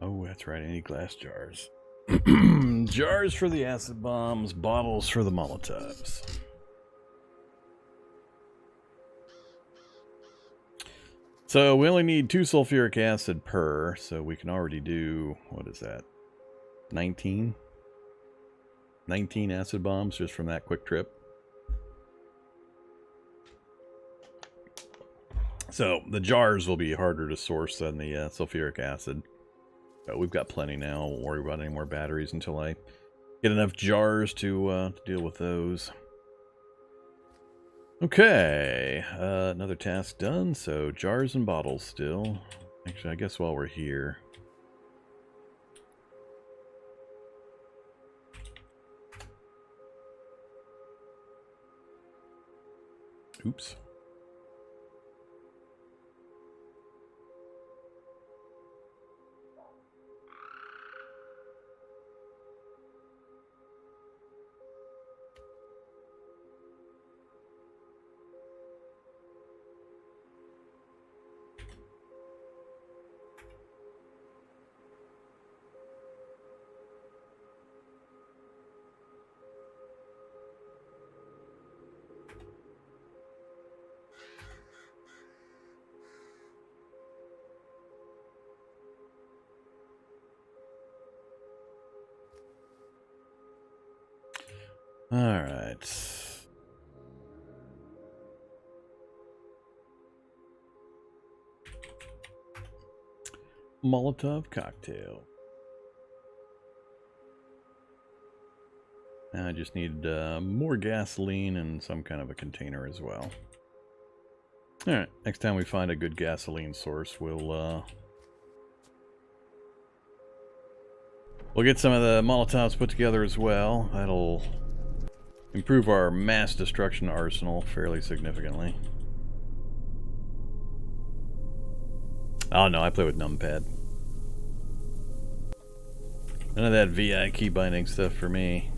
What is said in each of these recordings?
Oh, that's right. I need glass jars. Jars for the acid bombs, bottles for the Molotovs. So we only need 2 sulfuric acid per, so we can already do, what is that, 19? 19 acid bombs just from that quick trip. So the jars will be harder to source than the sulfuric acid. But we've got plenty now. I won't worry about any more batteries until I get enough jars to deal with those. Okay, another task done, so jars and bottles still. Actually, I guess while we're here. Oops. All right. Molotov cocktail. Now I just need more gasoline and some kind of a container as well. All right. Next time we find a good gasoline source, we'll get some of the Molotovs put together as well. That'll improve our mass destruction arsenal fairly significantly. Oh no, I play with numpad. None of that VI key binding stuff for me.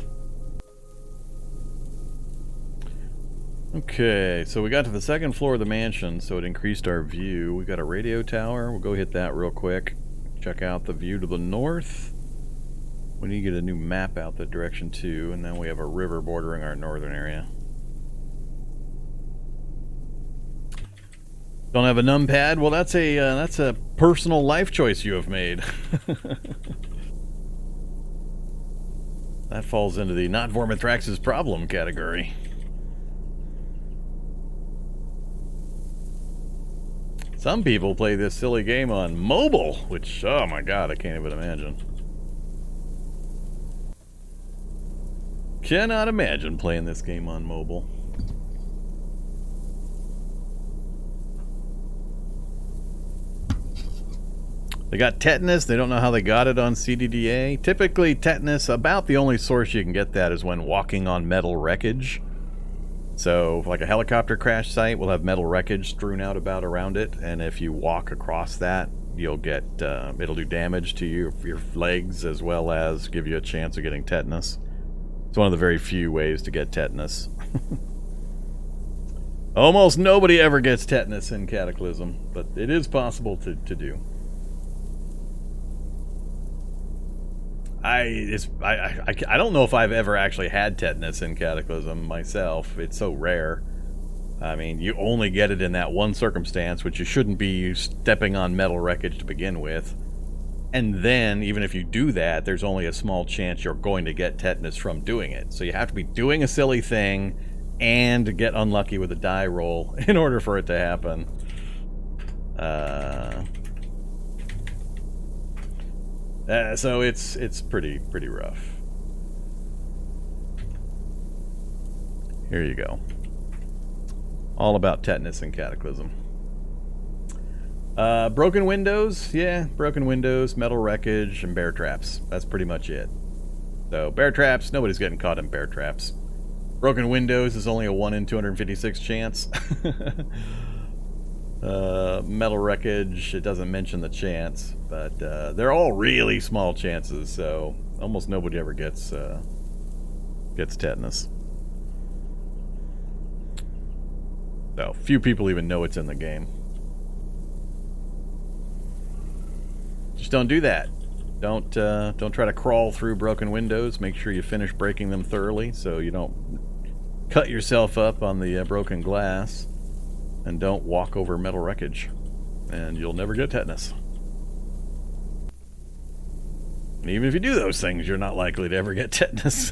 Okay, so we got to the second floor of the mansion, so it increased our view. We got a radio tower. We'll go hit that real quick. Check out the view to the north. We need to get a new map out that direction too, and then we have a river bordering our northern area. Don't have a numpad? Well, that's a personal life choice you have made. That falls into the not Vormithrax's problem category. Some people play this silly game on mobile, which, oh my god, I can't even imagine. Cannot imagine playing this game on mobile. They got tetanus. They don't know how they got it on CDDA. Typically, tetanus, about the only source you can get that is when walking on metal wreckage. So, like a helicopter crash site will have metal wreckage strewn out about around it, and if you walk across that, you'll get, it'll do damage to your legs as well as give you a chance of getting tetanus. It's one of the very few ways to get tetanus. Almost nobody ever gets tetanus in Cataclysm, but it is possible to do. I don't know if I've ever actually had tetanus in Cataclysm myself. It's so rare. I mean, you only get it in that one circumstance, which you shouldn't be stepping on metal wreckage to begin with. And then, even if you do that, there's only a small chance you're going to get tetanus from doing it. So you have to be doing a silly thing and get unlucky with a die roll in order for it to happen. So it's pretty rough. Here you go. All about tetanus and Cataclysm. Broken windows, yeah, broken windows, metal wreckage, and bear traps. That's pretty much it. So, bear traps, nobody's getting caught in bear traps. Broken windows is only a 1 in 256 chance. Metal wreckage, it doesn't mention the chance, but they're all really small chances, so almost nobody ever gets tetanus. So, few people even know it's in the game. Just don't do that. Don't try to crawl through broken windows. Make sure you finish breaking them thoroughly so you don't cut yourself up on the broken glass. And don't walk over metal wreckage. And you'll never get tetanus. And even if you do those things, you're not likely to ever get tetanus.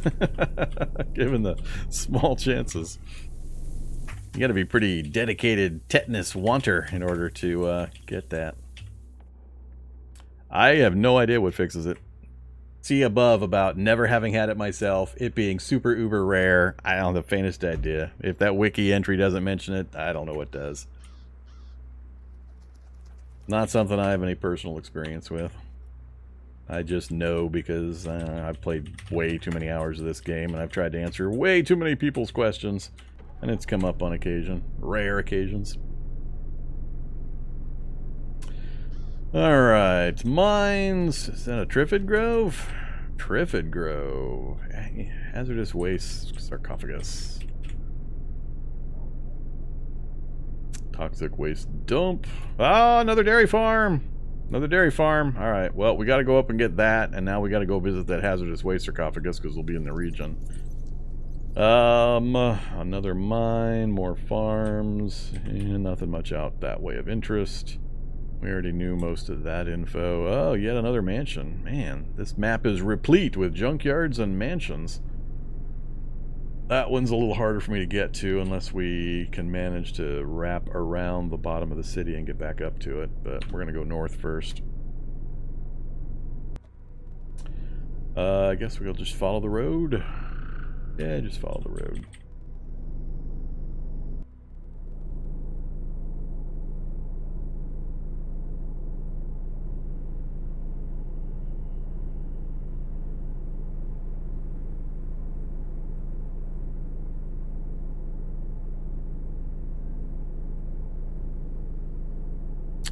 Given the small chances. You gotta be pretty dedicated tetanus wanter in order to get that. I have no idea what fixes it. See above about never having had it myself, it being super uber rare. I don't have the faintest idea. If that wiki entry doesn't mention it, I don't know what does. Not something I have any personal experience with. I just know because I've played way too many hours of this game and I've tried to answer way too many people's questions. And it's come up on occasion. Rare occasions. Alright, mines. Is that a Triffid Grove? Triffid Grove. Hazardous waste sarcophagus. Toxic waste dump. Ah, another dairy farm. Another dairy farm. Alright, well, we gotta go up and get that, and now we gotta go visit that hazardous waste sarcophagus because we'll be in the region. Another mine, more farms, and nothing much out that way of interest. We already knew most of that info. Oh, yet another mansion. Man, this map is replete with junkyards and mansions. That one's a little harder for me to get to unless we can manage to wrap around the bottom of the city and get back up to it. But we're going to go north first. I guess we'll just follow the road. Yeah, just follow the road.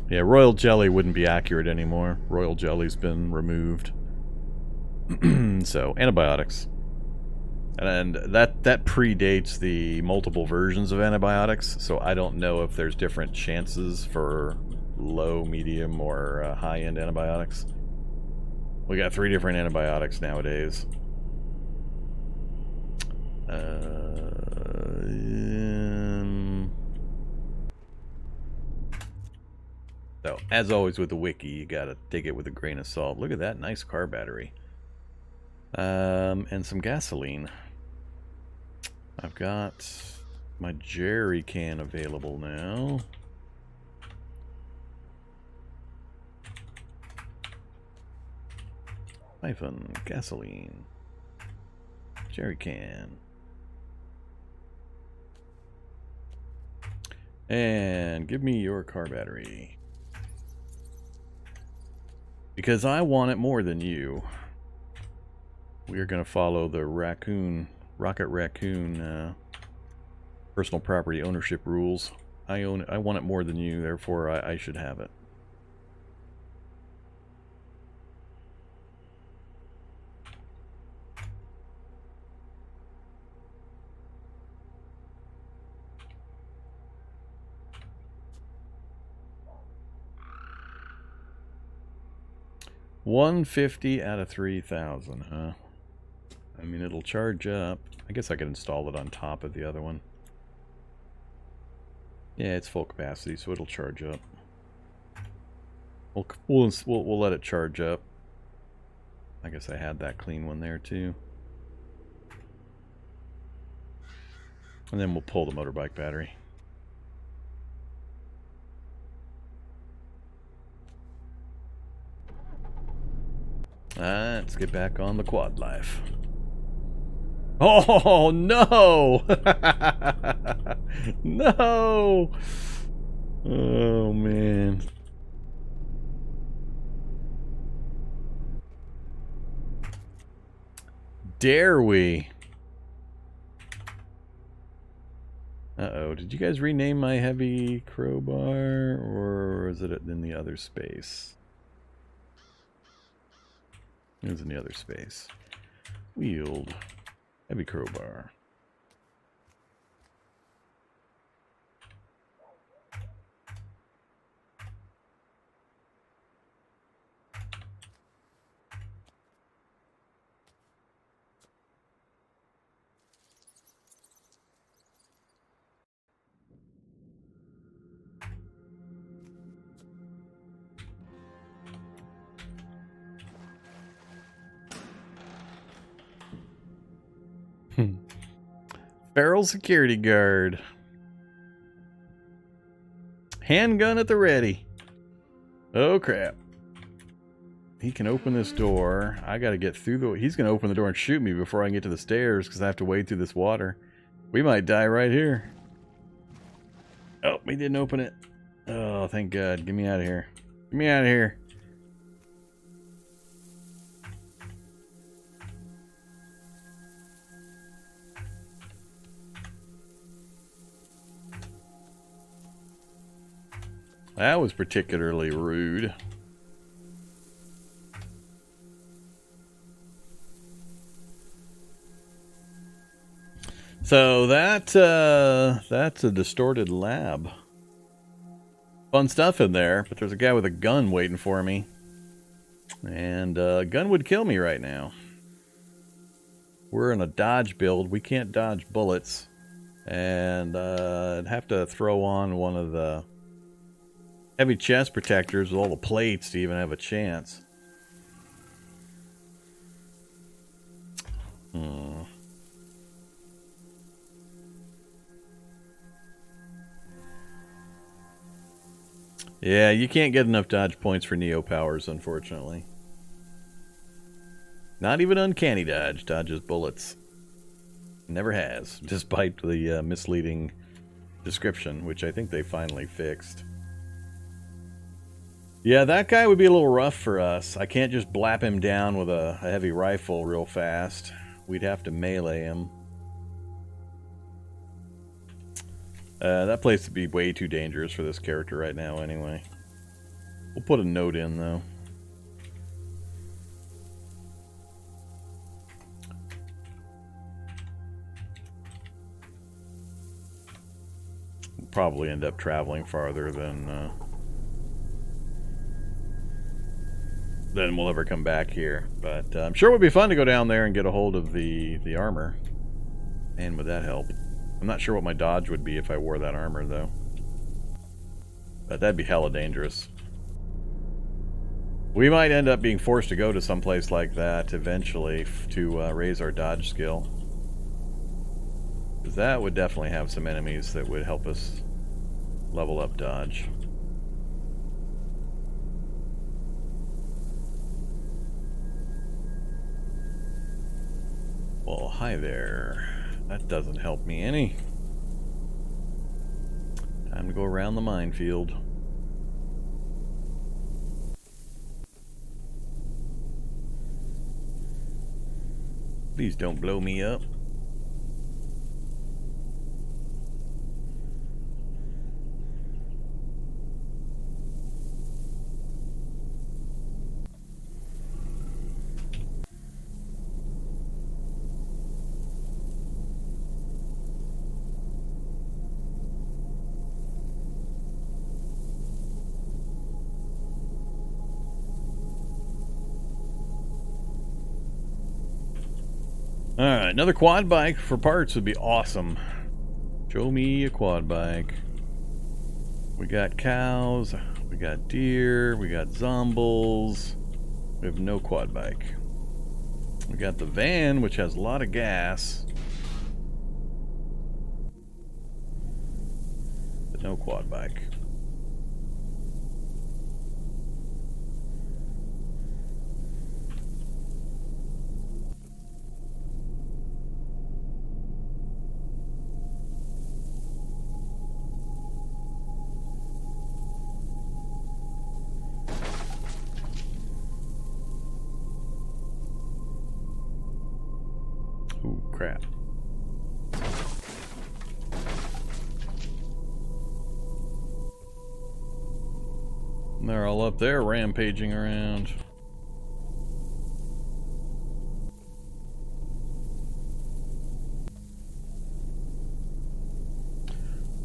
Yeah, royal jelly wouldn't be accurate anymore. Royal jelly's been removed. So, antibiotics. And that predates the multiple versions of antibiotics, so I don't know if there's different chances for low, medium, or high-end antibiotics. We got 3 different antibiotics nowadays. So, as always with the wiki, you gotta take it with a grain of salt. Look at that nice car battery. And some gasoline. I've got my jerry can available now. Hyphen, gasoline. Jerry can. And give me your car battery. Because I want it more than you. We are going to follow the Rocket Raccoon personal property ownership rules. I own it. I want it more than you, therefore I should have it. $150 out of 3,000, huh? I mean, it'll charge up. I guess I could install it on top of the other one. Yeah, it's full capacity, so it'll charge up. We'll let it charge up. I guess I had that clean one there too. And then we'll pull the motorbike battery. Let's get back on the quad life. Oh, no! No! Oh, man. Dare we? Uh-oh, did you guys rename my heavy crowbar, or is it in the other space? It was in the other space. Wield. Heavy crowbar. Barrel security guard. Handgun at the ready. Oh crap. He can open this door. I gotta get through the... He's gonna open the door and shoot me before I can get to the stairs because I have to wade through this water. We might die right here. Oh, he didn't open it. Oh, thank God. Get me out of here. Get me out of here. That was particularly rude. So that's a distorted lab. Fun stuff in there, but there's a guy with a gun waiting for me. And a gun would kill me right now. We're in a dodge build. We can't dodge bullets. And I'd have to throw on one of the heavy chest protectors with all the plates to even have a chance. Yeah, you can't get enough dodge points for Neo powers, unfortunately. Not even uncanny dodge dodges bullets. Never has, despite the misleading description, which I think they finally fixed. Yeah, that guy would be a little rough for us. I can't just blap him down with a heavy rifle real fast. We'd have to melee him. That place would be way too dangerous for this character right now anyway. We'll put a note in, though. We'll probably end up traveling farther than we'll ever come back here. But I'm sure it would be fun to go down there and get a hold of the armor. And would that help? I'm not sure what my dodge would be if I wore that armor, though. But that'd be hella dangerous. We might end up being forced to go to some place like that eventually to raise our dodge skill. Because that would definitely have some enemies that would help us level up dodge. Well, hi there. That doesn't help me any. Time to go around the minefield. Please don't blow me up. Alright, another quad bike for parts would be awesome. Show me a quad bike. We got cows, we got deer, we got zombles. We have no quad bike. We got the van, which has a lot of gas. But no quad bike. Ooh, crap. And they're all up there rampaging around.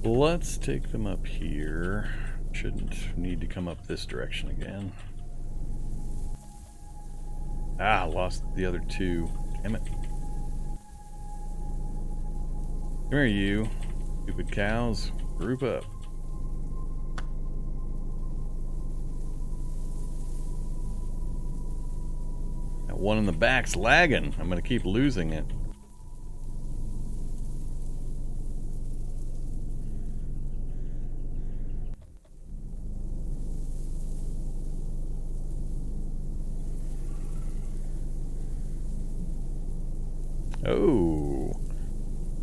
Let's take them up here. Shouldn't need to come up this direction again. Ah, lost the other two. Damn it. Come here, you stupid cows. Group up. That one in the back's lagging. I'm gonna keep losing it.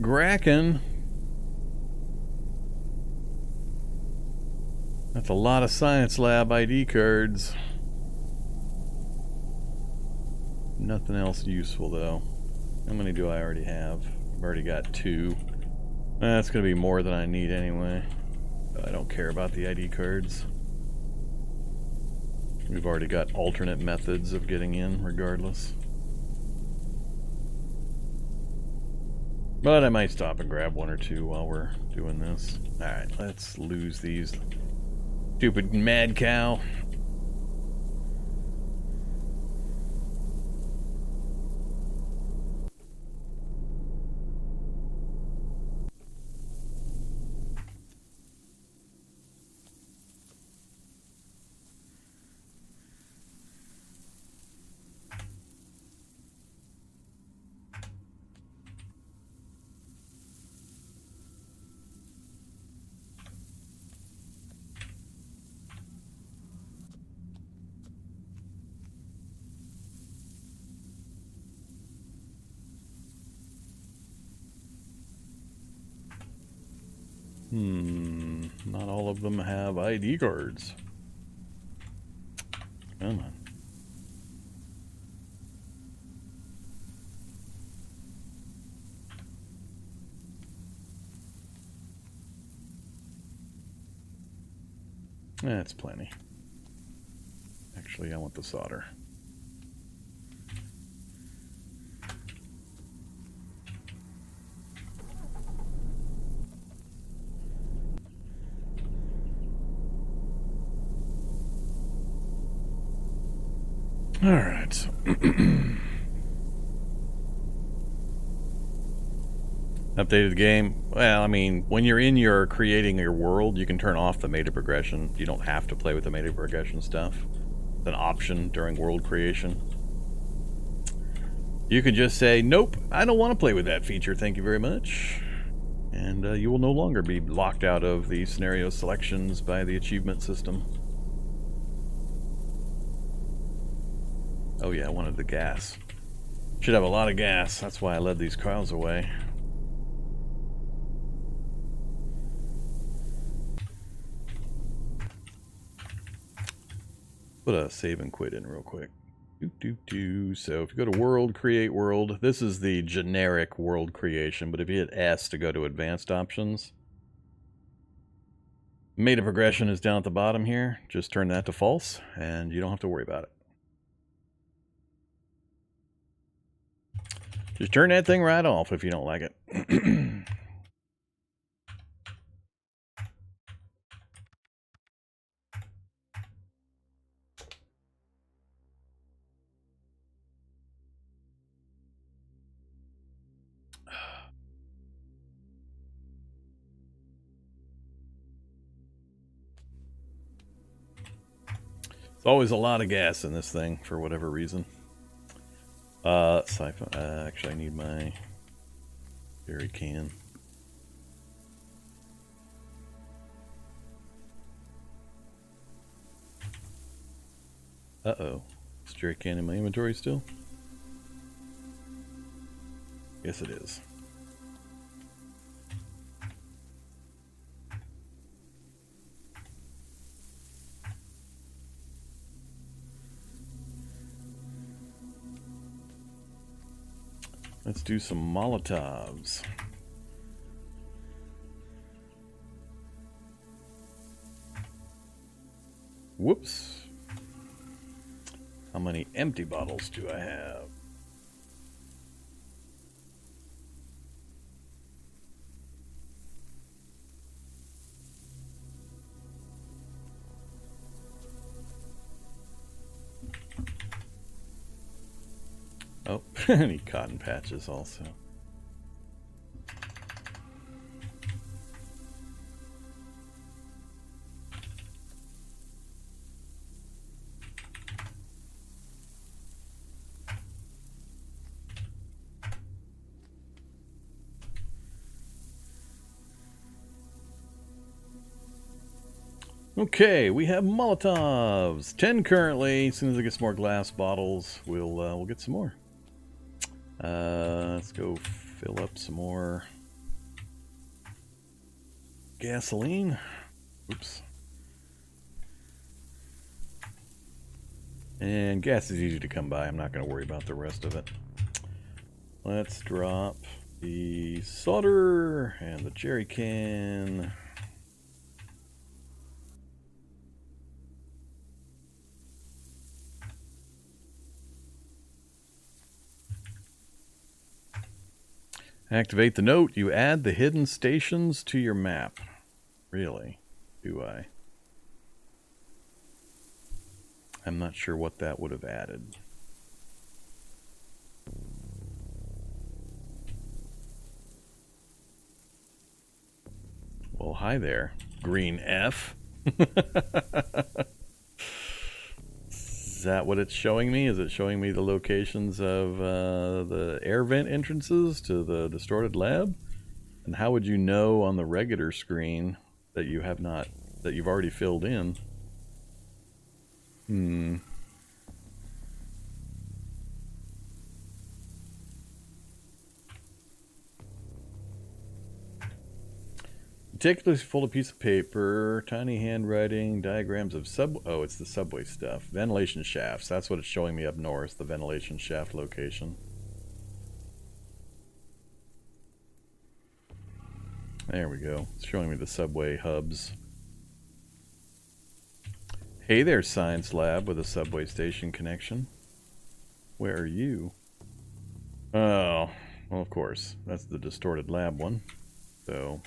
Gracken. That's a lot of science lab ID cards. Nothing else useful though. How many do I already have? I've already got 2. That's gonna be more than I need anyway. I don't care about the ID cards. We've already got alternate methods of getting in regardless. But I might stop and grab 1 or 2 while we're doing this. Alright, let's lose these. Stupid mad cow. Not all of them have ID cards. Come on. That's plenty. Actually, I want the solder. All right. Updated the game. Well, I mean, when you're in your creating your world, you can turn off the meta progression. You don't have to play with the meta progression stuff. It's an option during world creation. You can just say, nope, I don't want to play with that feature, thank you very much. And you will no longer be locked out of the scenario selections by the achievement system. Oh yeah, I wanted the gas. Should have a lot of gas, that's why I led these crowds away. Put a save and quit in real quick. So if you go to world, create world, this is the generic world creation, but if you hit S to go to advanced options, meta progression is down at the bottom here. Just turn that to false and you don't have to worry about it. Just turn that thing right off if you don't like it. There's always a lot of gas in this thing for whatever reason. Siphon. Actually, I need my jerry can. Uh-oh. Is jerry can in my inventory still? Yes, it is. Let's do some Molotovs. Whoops. How many empty bottles do I have? Oh, I need cotton patches also. Okay, we have Molotovs. 10 currently. As soon as I get some more glass bottles, we'll get some more. Let's go fill up some more gasoline. Oops. And gas is easy to come by. I'm not going to worry about the rest of it. Let's drop the solder and the jerry can. Activate the note. You add the hidden stations to your map. Really? Do I? I'm not sure what that would have added. Well, hi there, Green F. Is that what it's showing me? Is it showing me the locations of the air vent entrances to the distorted lab? And how would you know on the regular screen that you have not, that you've already filled in? Meticulously fold a piece of paper, tiny handwriting, diagrams of oh, it's the subway stuff. Ventilation shafts. That's what it's showing me up north, the ventilation shaft location. There we go. It's showing me the subway hubs. Hey there, science lab with a subway station connection. Where are you? Oh, well, of course. That's the distorted lab one. So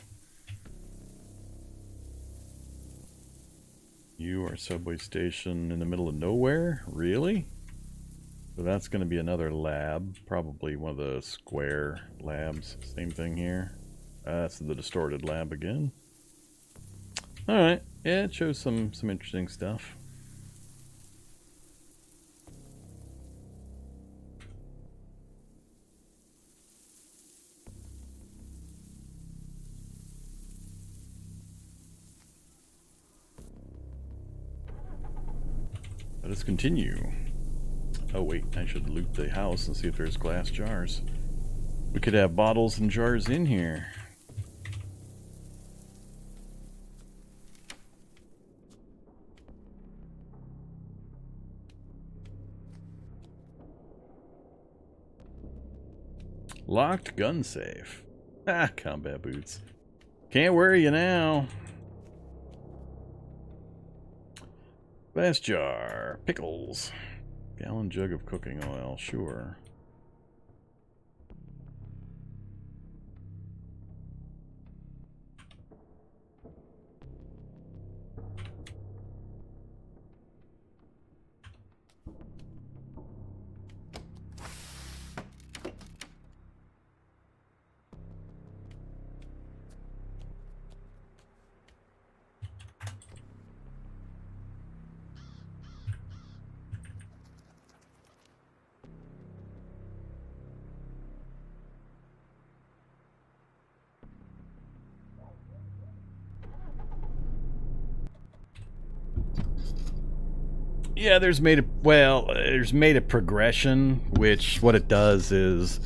you are subway station in the middle of nowhere? Really? So that's going to be another lab. Probably one of the square labs. Same thing here. That's the distorted lab again. Alright. Yeah, it shows some interesting stuff. Let us continue. Oh wait, I should loot the house and see if there's glass jars. We could have bottles and jars in here. Locked gun safe. Ah, combat boots. Can't wear you now. Glass jar. Pickles. Gallon jug of cooking oil. Sure. Yeah, there's made a progression, which what it does is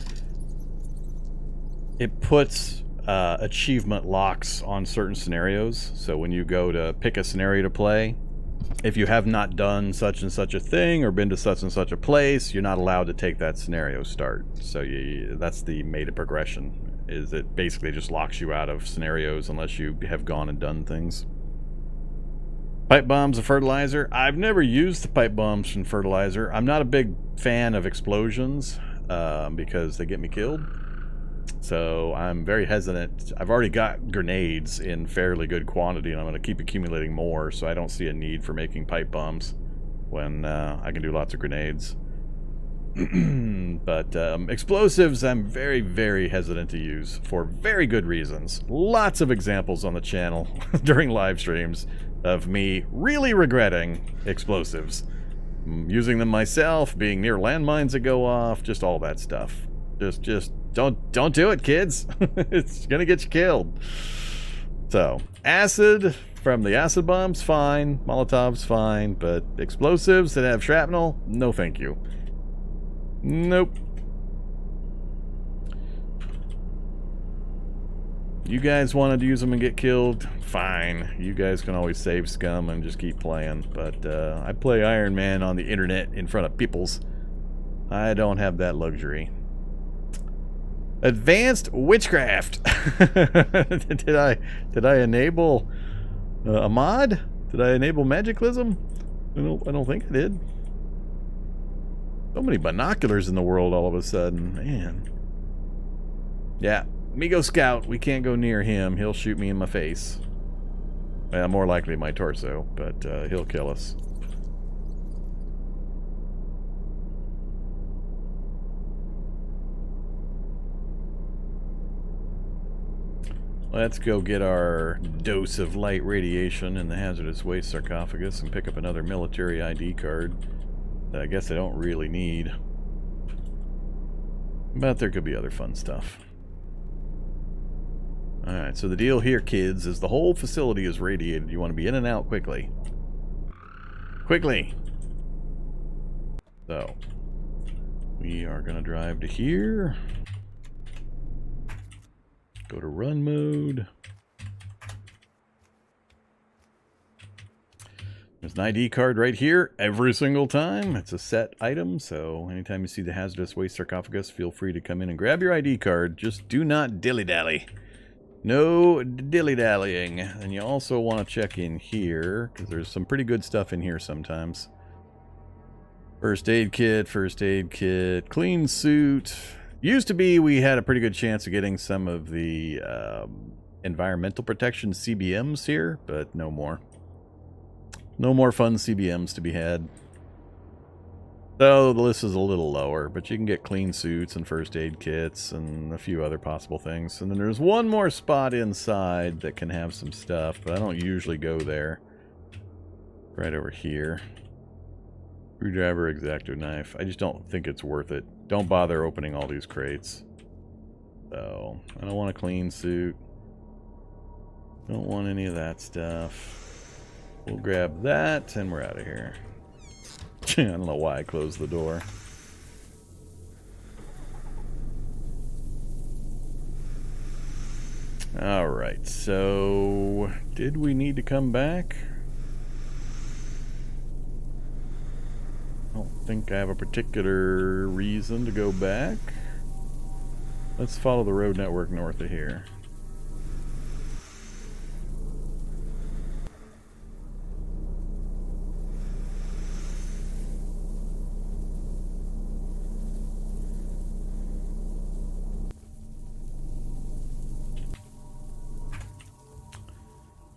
it puts achievement locks on certain scenarios. So when you go to pick a scenario to play, if you have not done such and such a thing or been to such and such a place, you're not allowed to take that scenario start. So that's the made a progression, is it basically just locks you out of scenarios unless you have gone and done things. Pipe bombs and fertilizer. I've never used the pipe bombs and fertilizer. I'm not a big fan of explosions because they get me killed. So I'm very hesitant. I've already got grenades in fairly good quantity, and I'm going to keep accumulating more, so I don't see a need for making pipe bombs when I can do lots of grenades. But explosives I'm very, very hesitant to use for very good reasons. Lots of examples on the channel during live streams of me really regretting explosives. Using them myself, being near landmines that go off, just all that stuff. Just don't do it, kids. It's gonna get you killed. So, acid from the acid bombs, fine. Molotovs, fine. But explosives that have shrapnel, no thank you. Nope. You guys want to use them and get killed? Fine. You guys can always save scum and just keep playing. But I play Iron Man on the internet in front of peoples. I don't have that luxury. Advanced witchcraft. Did I enable a mod? Did I enable magicalism? I don't think I did. So many binoculars in the world all of a sudden, man. Yeah, Migo Scout. We can't go near him. He'll shoot me in my face. Well, more likely my torso, but he'll kill us. Let's go get our dose of light radiation in the hazardous waste sarcophagus and pick up another military ID card that I guess I don't really need. But there could be other fun stuff. Alright, so the deal here, kids, is the whole facility is radiated. You want to be in and out quickly. Quickly! So, we are going to drive to here. Go to run mode. There's an ID card right here every single time. It's a set item, so anytime you see the hazardous waste sarcophagus, feel free to come in and grab your ID card. Just do not dilly-dally. No dilly-dallying. And you also want to check in here, because there's some pretty good stuff in here sometimes. First aid kit, clean suit. Used to be we had a pretty good chance of getting some of the environmental protection CBMs here, but no more. No more fun CBMs to be had. So the list is a little lower, but you can get clean suits and first aid kits and a few other possible things. And then there's one more spot inside that can have some stuff, but I don't usually go there. Right over here. Screwdriver, X-Acto knife. I just don't think it's worth it. Don't bother opening all these crates. So, I don't want a clean suit. Don't want any of that stuff. We'll grab that and we're out of here. I don't know why I closed the door. Alright, so did we need to come back? I don't think I have a particular reason to go back. Let's follow the road network north of here.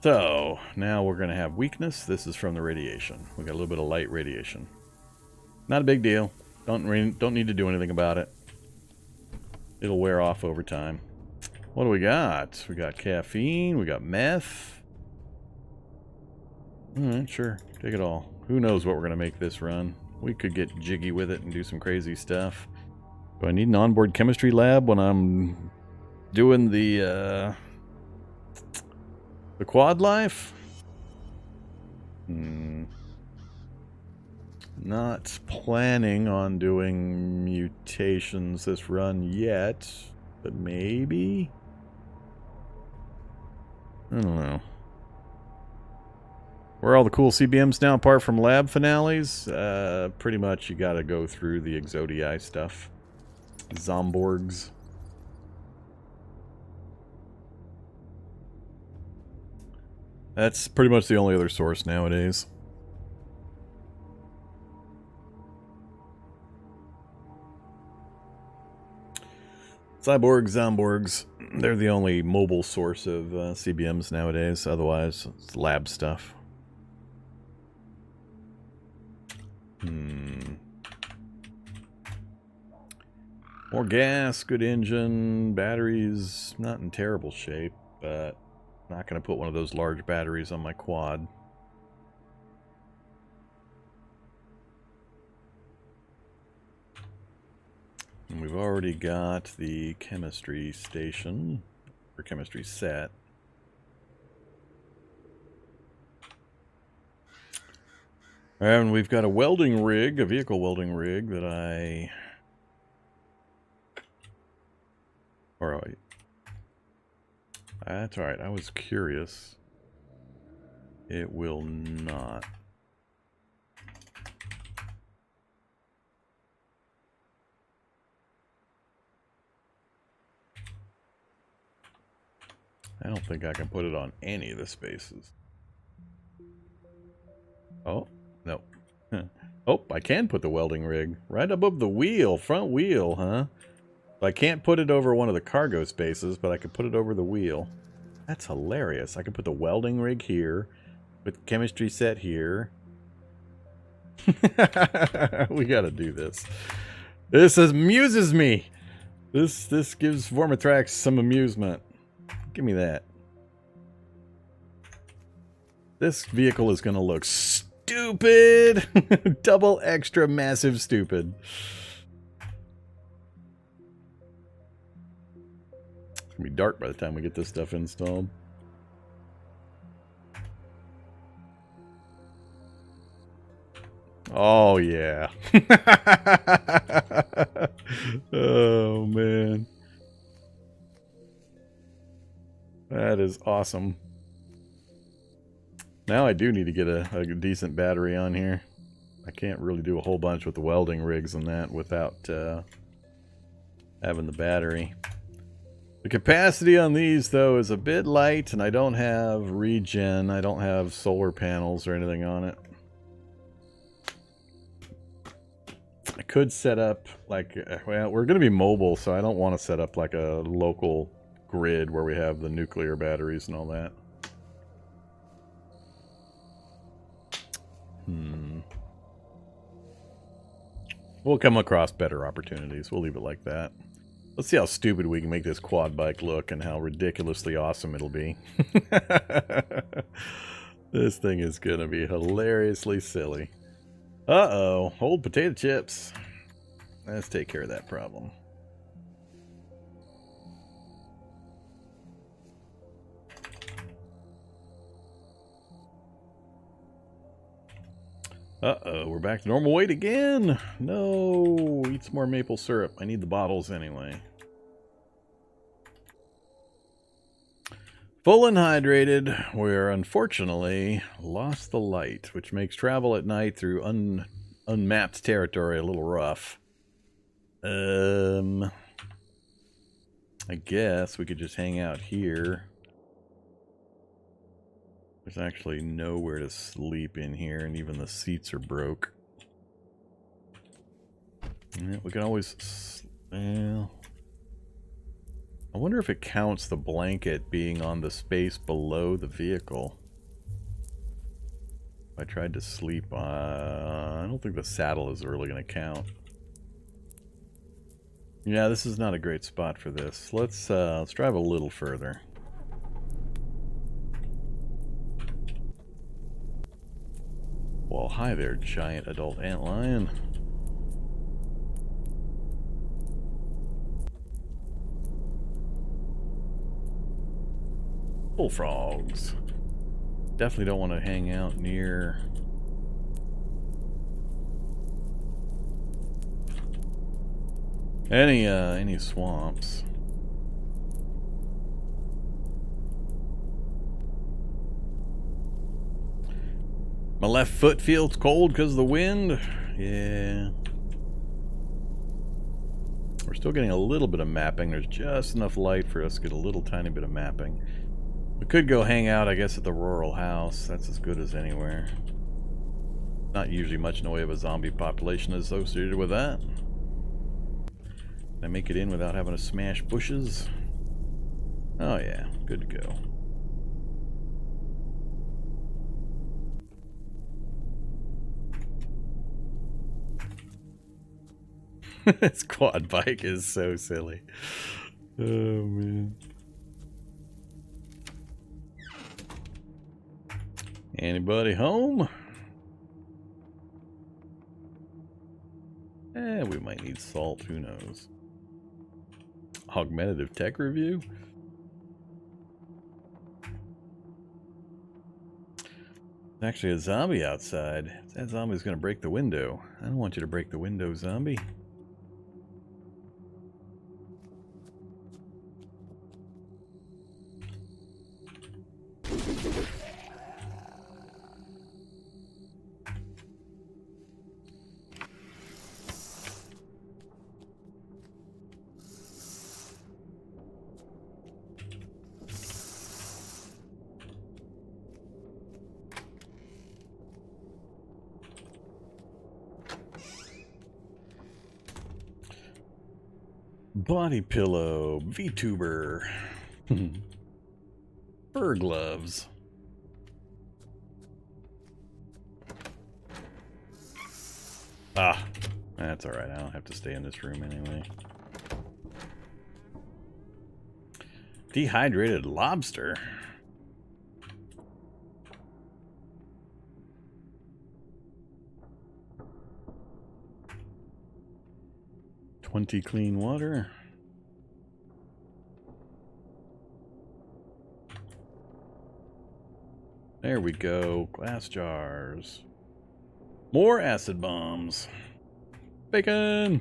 So, now we're going to have weakness. This is from the radiation. We got a little bit of light radiation. Not a big deal. Don't need to do anything about it. It'll wear off over time. What do we got? We got caffeine. We got meth. Alright, sure. Take it all. Who knows what we're going to make this run. We could get jiggy with it and do some crazy stuff. Do I need an onboard chemistry lab when I'm doing the quad life? Not planning on doing mutations this run yet, but maybe? I don't know. Where are all the cool CBMs now apart from lab finales? Pretty much you gotta go through the Exodii stuff. Zomborgs. That's pretty much the only other source nowadays. Cyborgs, Zomborgs, they're the only mobile source of CBMs nowadays. Otherwise, it's lab stuff. More gas, good engine, batteries, not in terrible shape, but not going to put one of those large batteries on my quad. And we've already got the chemistry station, or chemistry set. And we've got a welding rig, a vehicle welding rig that I That's alright. I was curious. It will not. I don't think I can put it on any of the spaces. Oh, no. Oh, I can put the welding rig right above the wheel, front wheel, huh? I can't put it over one of the cargo spaces, but I could put it over the wheel. That's hilarious. I could put the welding rig here, put the chemistry set here. We gotta do this. This amuses me. This gives Vormatrax some amusement. Give me that. This vehicle is gonna look stupid. Double extra massive stupid. It's gonna be dark by the time we get this stuff installed. Oh yeah. Oh man. That is awesome. Now I do need to get a decent battery on here. I can't really do a whole bunch with the welding rigs and that without having the battery. The capacity on these, though, is a bit light, and I don't have regen. I don't have solar panels or anything on it. I could set up, like, well, we're going to be mobile, so I don't want to set up, like, a local grid where we have the nuclear batteries and all that. We'll come across better opportunities. We'll leave it like that. Let's see how stupid we can make this quad bike look and how ridiculously awesome it'll be. This thing is going to be hilariously silly. Uh-oh. Old potato chips. Let's take care of that problem. Uh-oh, we're back to normal weight again. No, eat some more maple syrup. I need the bottles anyway. Full and hydrated. We're unfortunately lost the light, which makes travel at night through unmapped territory a little rough. I guess we could just hang out here. There's actually nowhere to sleep in here, and even the seats are broke. Yeah, we can always... Well, I wonder if it counts the blanket being on the space below the vehicle. If I tried to sleep on... I don't think the saddle is really going to count. Yeah, this is not a great spot for this. Let's drive a little further. Well, hi there, giant adult antlion. Bullfrogs. Definitely don't want to hang out near... any swamps. My left foot feels cold because of the wind. Yeah. We're still getting a little bit of mapping. There's just enough light for us to get a little tiny bit of mapping. We could go hang out, I guess, at the rural house. That's as good as anywhere. Not usually much in the way of a zombie population associated with that. Can I make it in without having to smash bushes? Oh yeah, good to go. This quad bike is so silly. Oh man. Anybody home? We might need salt, who knows. Augmentative tech review? There's actually a zombie outside. That zombie's gonna break the window. I don't want you to break the window, zombie. Body pillow, VTuber, fur gloves. Ah, that's all right. I don't have to stay in this room anyway. Dehydrated lobster. $20 clean water. There we go. Glass jars. More acid bombs. Bacon.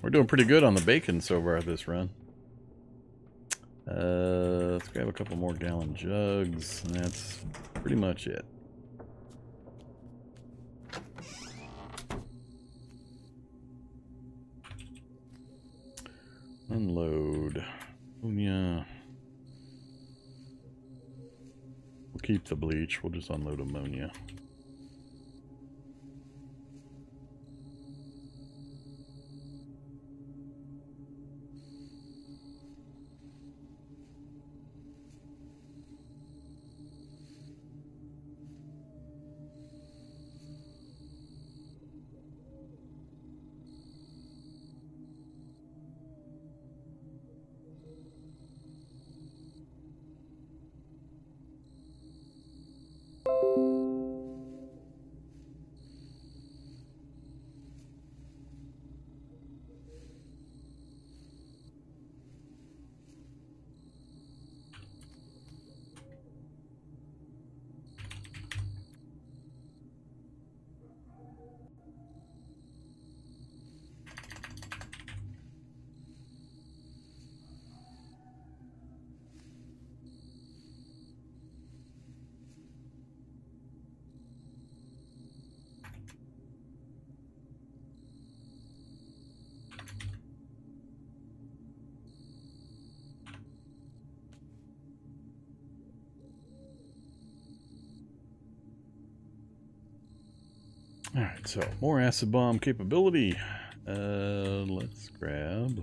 We're doing pretty good on the bacon so far this run. Let's grab a couple more gallon jugs. And that's pretty much it. Unload. Ammonia. We'll keep the bleach. We'll just unload ammonia. Alright, so more acid bomb capability. Let's grab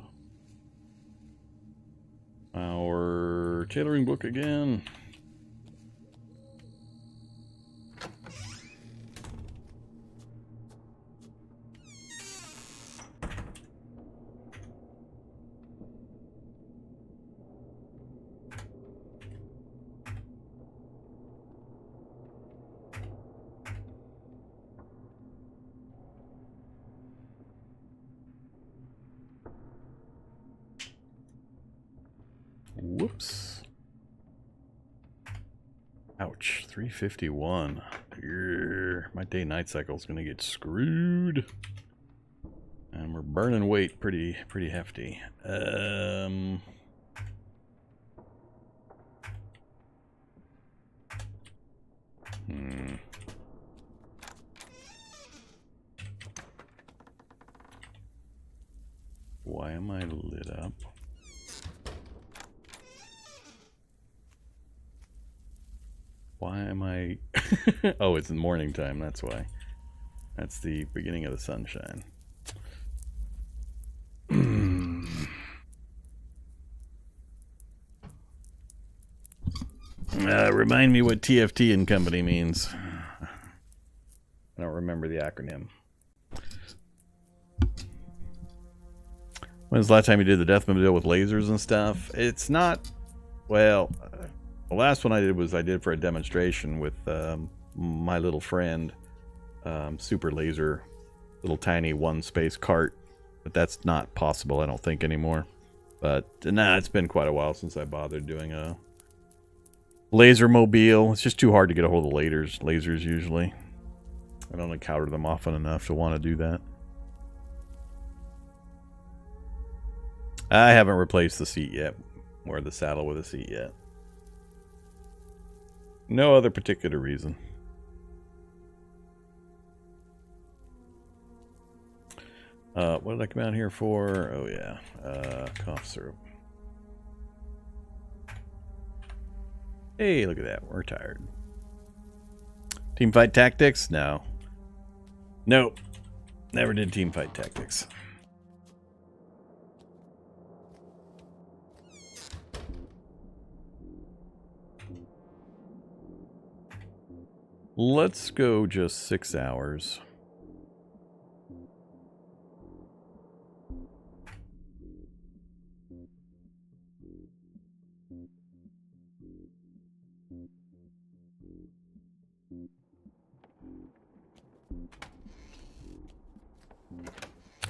our tailoring book again. Whoops. Ouch. 351. Urgh. My day-night cycle is going to get screwed. And we're burning weight pretty hefty. Why am I lit up? Why am I... Oh, it's in morning time, that's why. That's the beginning of the sunshine. Remind me what TFT and company means. I don't remember the acronym. When's the last time you did the Deathmobile with lasers and stuff? It's not... Well... The last one I did for a demonstration with my little friend, super laser, little tiny one space cart, but that's not possible I don't think anymore. But nah, it's been quite a while since I bothered doing a laser mobile. It's just too hard to get a hold of the lasers usually. I don't encounter them often enough to want to do that. I haven't replaced the seat yet, or the saddle with a seat yet. No other particular reason. What did I come out here for? Oh yeah, cough syrup. Hey, look at that. We're tired. Teamfight tactics? No. Nope. Never did teamfight tactics. Let's go just 6 hours.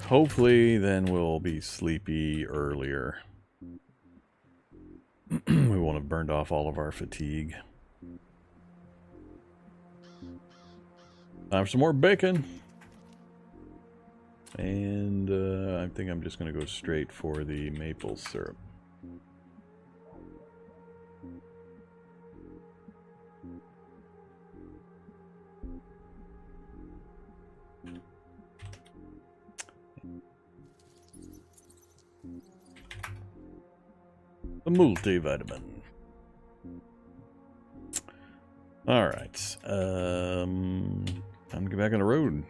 Hopefully, then we'll be sleepy earlier. We won't have burned off all of our fatigue. Time for some more bacon. And I think I'm just going to go straight for the maple syrup. A multivitamin. All right. Time to get back on the road.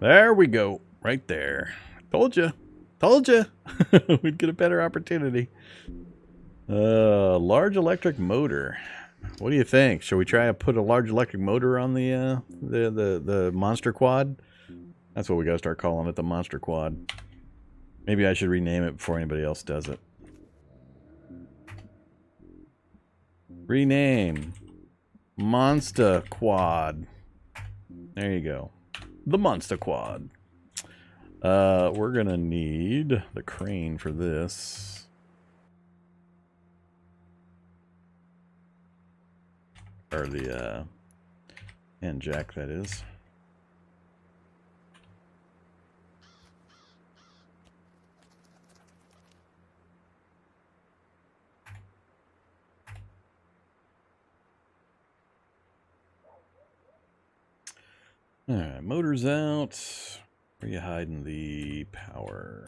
There we go. Right there. Told you. Told you. We'd get a better opportunity. Large electric motor. What do you think? Shall we try to put a large electric motor on the monster quad? That's what we gotta start calling it, the monster quad. Maybe I should rename it before anybody else does it. Rename. Monster Quad. There you go. The Monster Quad. We're gonna need the crane for this. Or the hand jack, that is. Alright, motor's out. Where are you hiding the power?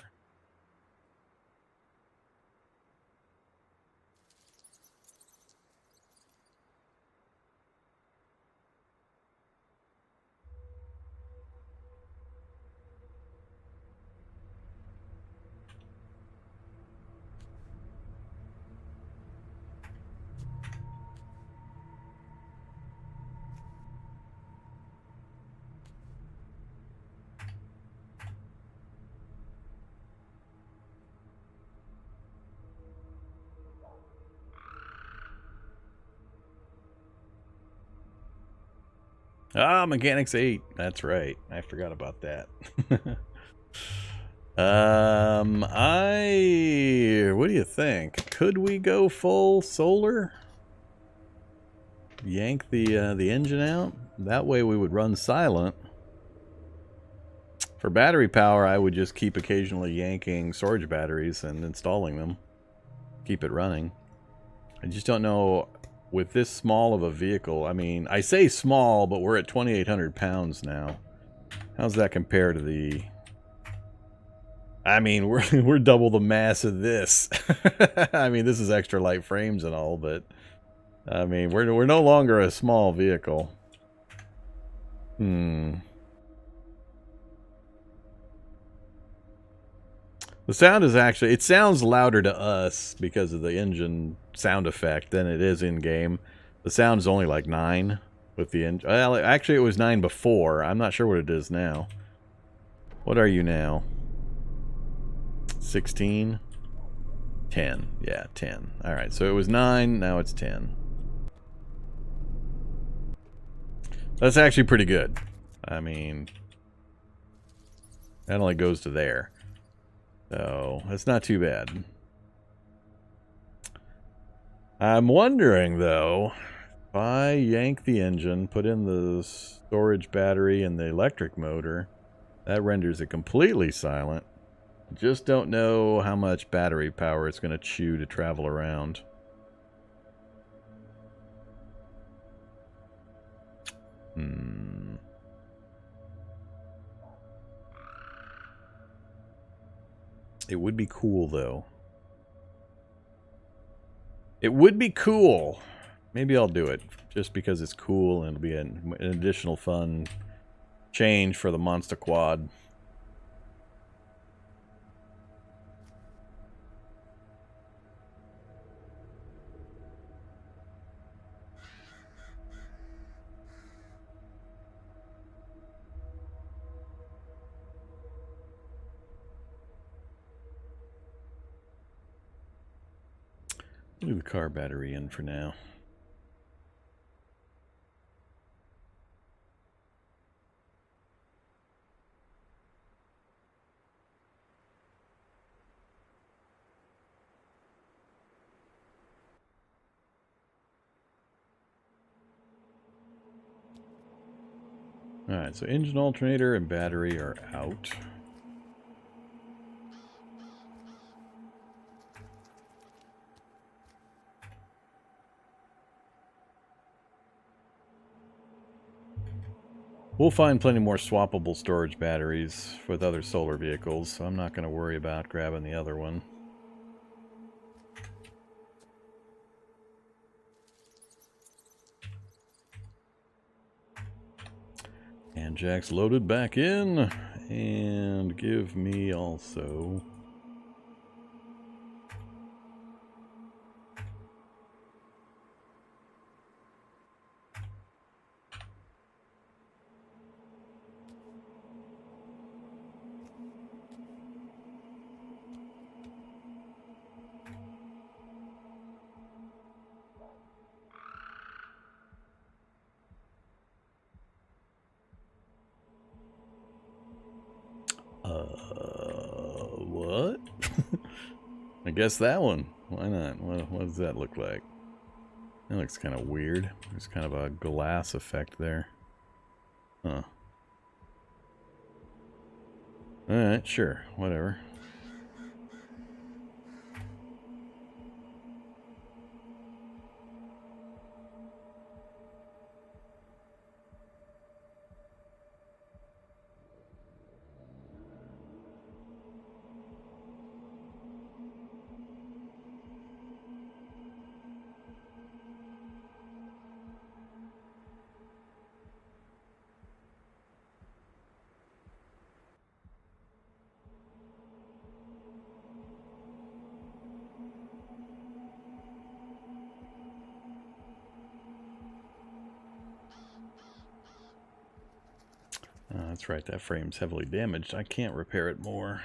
Ah, Mechanics 8. That's right. I forgot about that. What do you think? Could we go full solar? Yank the engine out? That way we would run silent. For battery power, I would just keep occasionally yanking storage batteries and installing them. Keep it running. I just don't know... With this small of a vehicle, I mean, I say small, but we're at 2,800 pounds now. How's that compare to the... I mean, we're double the mass of this. I mean, this is extra light frames and all, but... I mean, we're no longer a small vehicle. The sound is actually... It sounds louder to us because of the engine sound effect than it is in-game. The sound is only like 9 with the engine. Well, actually, it was 9 before. I'm not sure what it is now. What are you now? 16? 10. Yeah, 10. Alright, so it was 9, now it's 10. That's actually pretty good. I mean... That only goes to there. So, that's not too bad. I'm wondering, though, if I yank the engine, put in the storage battery and the electric motor, that renders it completely silent. Just don't know how much battery power it's going to chew to travel around. It would be cool, though. It would be cool. Maybe I'll do it just because it's cool and it'll be an additional fun change for the Monster Quad. Leave the car battery in for now. Alright, so engine alternator and battery are out. We'll find plenty more swappable storage batteries with other solar vehicles, so I'm not going to worry about grabbing the other one. And Jack's loaded back in, and give me also... What? I guess that one. Why not? What does that look like? That looks kind of weird. There's kind of a glass effect there. Huh. Alright, sure. Whatever. That's right, that frame's heavily damaged. I can't repair it more.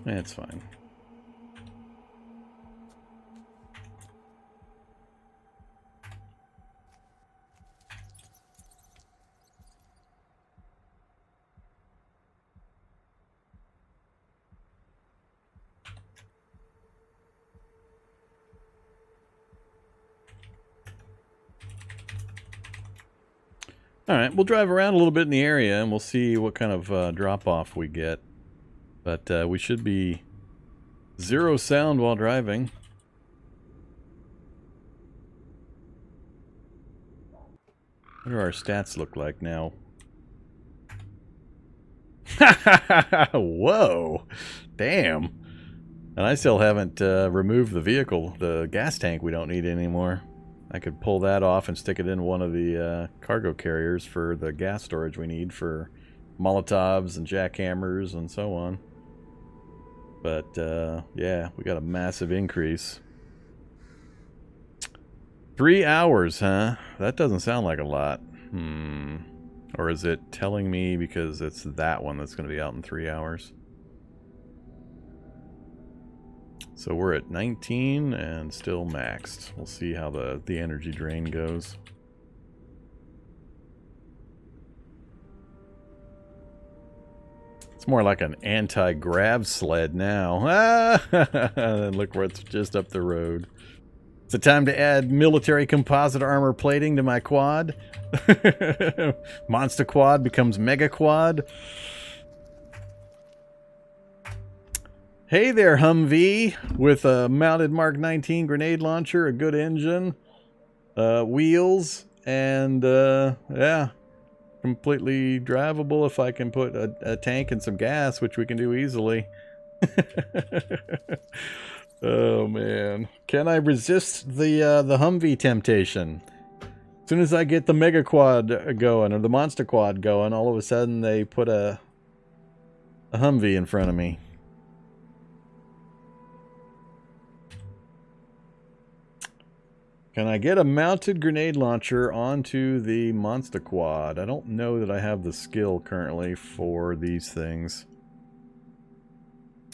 That's fine. Alright, we'll drive around a little bit in the area and we'll see what kind of drop-off we get. But we should be zero sound while driving. What do our stats look like now? Whoa! Damn! And I still haven't removed the vehicle, the gas tank we don't need anymore. I could pull that off and stick it in one of the cargo carriers for the gas storage we need for Molotovs and jackhammers and so on. But, yeah, we got a massive increase. 3 hours, huh? That doesn't sound like a lot. Or is it telling me because it's that one that's going to be out in 3 hours? So we're at 19 and still maxed. We'll see how the energy drain goes. It's more like an anti-grav sled now. Ah! Look where it's just up the road. Is it time to add military composite armor plating to my quad? Monster Quad becomes Mega Quad. Hey there, Humvee, with a mounted Mark 19 grenade launcher, a good engine, wheels, and yeah, completely drivable if I can put a tank and some gas, which we can do easily. Oh man, can I resist the Humvee temptation? As soon as I get the Mega Quad going, or the Monster Quad going, all of a sudden they put a Humvee in front of me. Can I get a mounted grenade launcher onto the Monster Quad? I don't know that I have the skill currently for these things.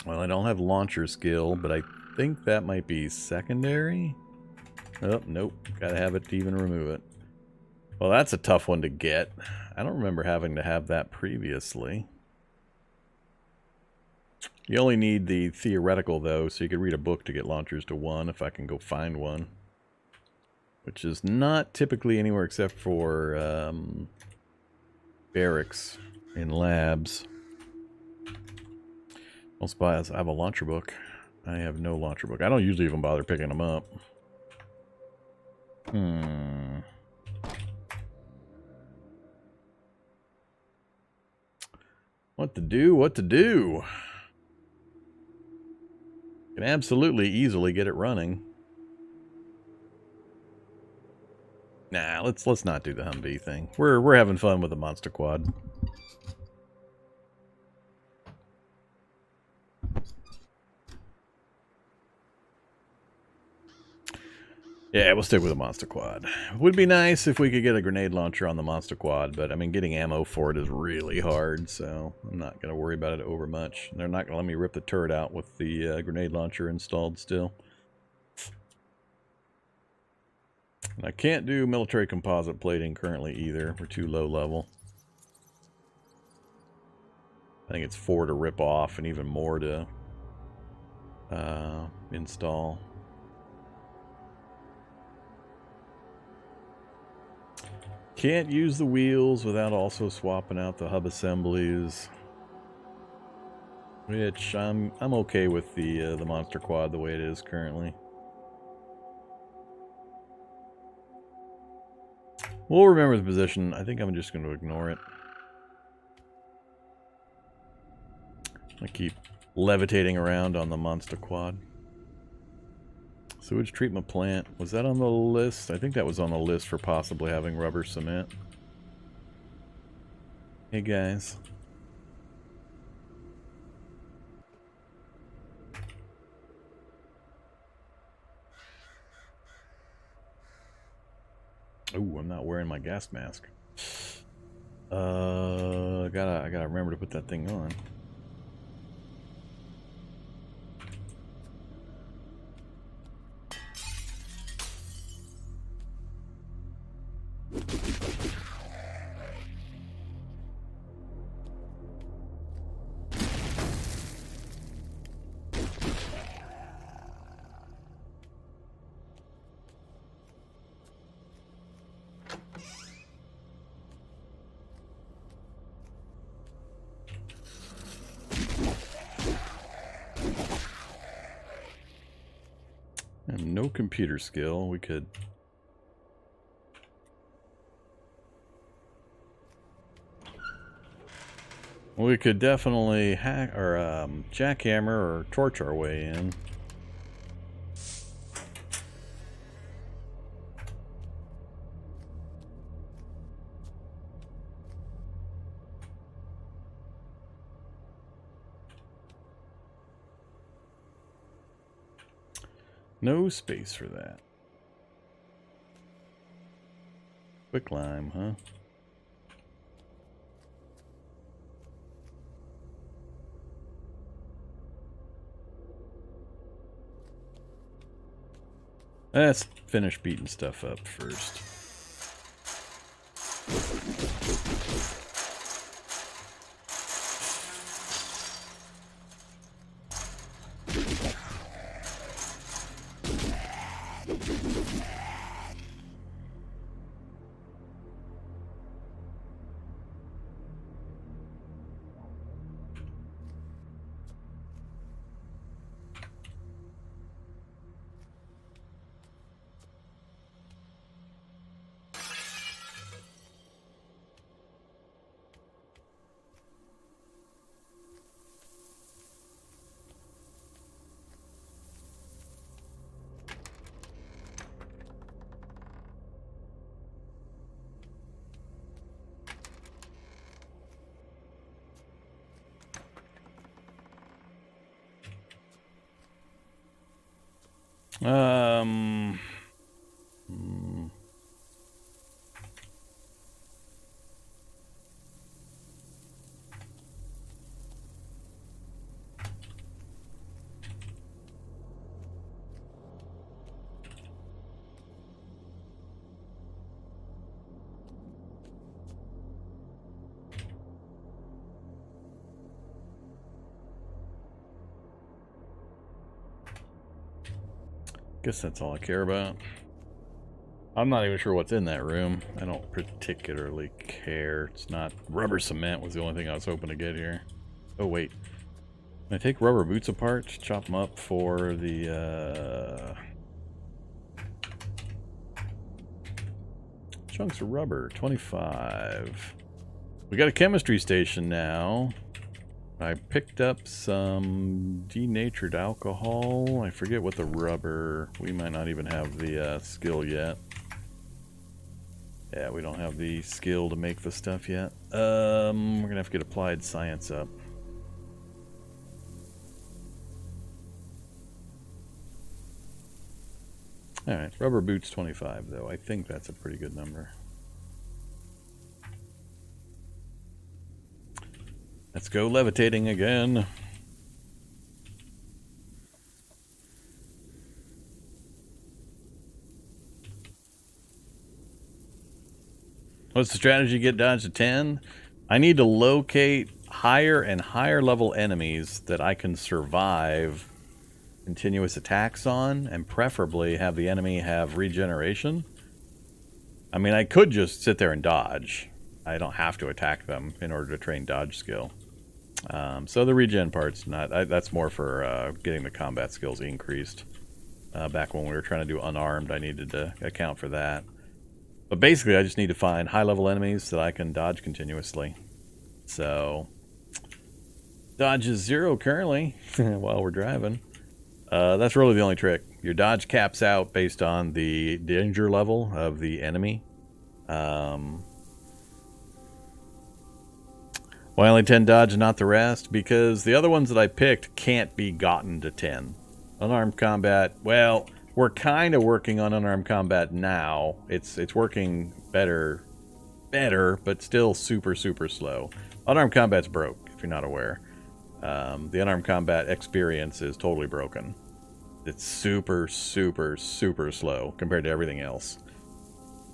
Well, I don't have launcher skill, but I think that might be secondary. Oh, nope. Gotta have it to even remove it. Well, that's a tough one to get. I don't remember having to have that previously. You only need the theoretical, though, so you could read a book to get launchers to 1 if I can go find one. Which is not typically anywhere except for barracks in labs. Most buys. I have a launcher book. I have no launcher book. I don't usually even bother picking them up. What to do? What to do? Can absolutely easily get it running. Nah, let's not do the Humvee thing. We're having fun with the Monster Quad. Yeah, we'll stick with the Monster Quad. Would be nice if we could get a grenade launcher on the Monster Quad, but I mean, getting ammo for it is really hard, so I'm not going to worry about it over much. They're not going to let me rip the turret out with the grenade launcher installed still. And I can't do military composite plating currently either. We're too low level. I think it's 4 to rip off and even more to install. Can't use the wheels without also swapping out the hub assemblies. Which I'm okay with the Monster Quad the way it is currently. We'll remember the position. I think I'm just going to ignore it. I keep levitating around on the Monster Quad. Sewage treatment plant. Was that on the list? I think that was on the list for possibly having rubber cement. Hey guys. Ooh, I'm not wearing my gas mask. I gotta remember to put that thing on. And no computer skill. We could definitely hack or jackhammer or torch our way in. No space for that. Quick lime, huh? Let's finish beating stuff up first. Hmm. Guess that's all I care about. I'm not even sure what's in that room. I don't particularly care. It's not... Rubber cement was the only thing I was hoping to get here. Oh, wait. Can I take rubber boots apart? Chop them up for the, chunks of rubber. 25. We got a chemistry station now. I picked up some denatured alcohol. I forget what the rubber... We might not even have the skill yet. Yeah, we don't have the skill to make the stuff yet. We're gonna have to get applied science up. Alright, rubber boots 25 though. I think that's a pretty good number. Let's go levitating again. What's the strategy to get dodge to 10? I need to locate higher and higher level enemies that I can survive continuous attacks on, and preferably have the enemy have regeneration. I mean, I could just sit there and dodge. I don't have to attack them in order to train dodge skill. So the regen part's not... that's more for getting the combat skills increased. Back when we were trying to do unarmed, I needed to account for that. But basically, I just need to find high-level enemies that I can dodge continuously. So, dodge is 0 currently while we're driving. That's really the only trick. Your dodge caps out based on the danger level of the enemy. Why only 10 dodge and not the rest? Because the other ones that I picked can't be gotten to 10. Unarmed combat, well... We're kind of working on unarmed combat now. It's working better, but still super slow. Unarmed combat's broke, if you're not aware. The unarmed combat experience is totally broken. It's super slow compared to everything else.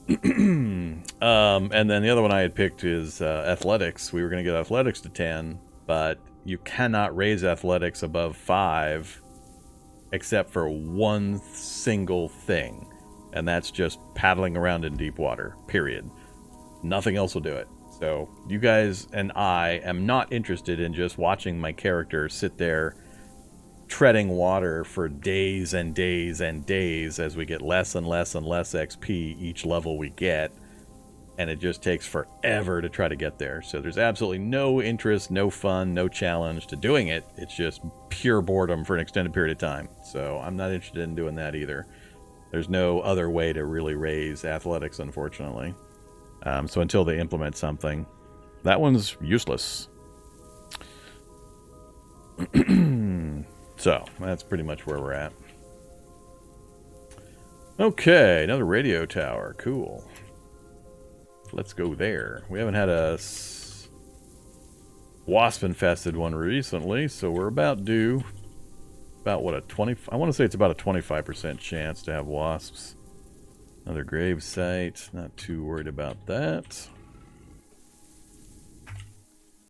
And then the other one I had picked is athletics. We were going to get athletics to 10, but you cannot raise athletics above 5. Except for one single thing, and that's just paddling around in deep water, period. Nothing else will do it. So you guys and I am not interested in just watching my character sit there treading water for days and days and days as we get less and less and less XP each level we get, and it just takes forever to try to get there. So there's absolutely no interest, no fun, no challenge to doing it. It's just pure boredom for an extended period of time. So I'm not interested in doing that either. There's no other way to really raise athletics, unfortunately. So until they implement something, that one's useless. So that's pretty much where we're at. Okay, another radio tower. Cool. Let's go there. We haven't had a wasp-infested one recently, so we're about due. About, what, a 20... I want to say it's about a 25% chance to have wasps. Another grave site. Not too worried about that.